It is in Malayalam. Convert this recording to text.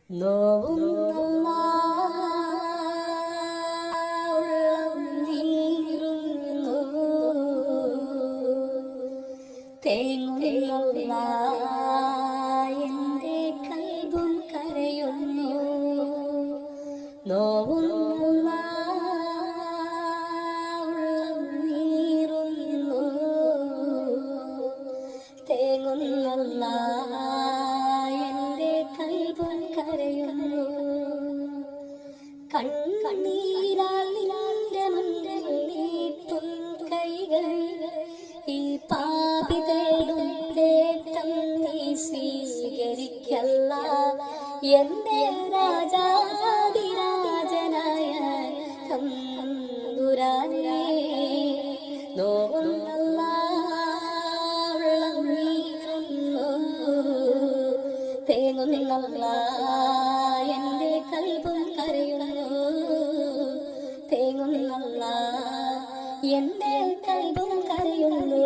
നോവുന്ന ഉള്ളം നീറുന്നു, തേങ്ങുന്ന എൻ്റെ കൽബും കരയുന്നു. നോവുന്ന ഉള്ളം നീറുന്നു, തേങ്ങുന്ന എൻ്റെ കൽബും കരയുന്നു. കണ്ണീരാൽ നിന്റെ മുന്നിൽ നീട്ടും കൈകൾ, ഈ പാപി തേടും തേട്ടം നീ സ്വീകരിക്കല്ല. എൻ്റെ രാജാതിരാജനായ തമ്പുരാനേ, നോവുന്ന ഉള്ളം നീറുന്നു, തേങ്ങുന്ന എൻ്റെ കൽബും കരയുന്നു. തേങ്ങുന്ന എൻ്റെ കൽബും കരയുന്നു.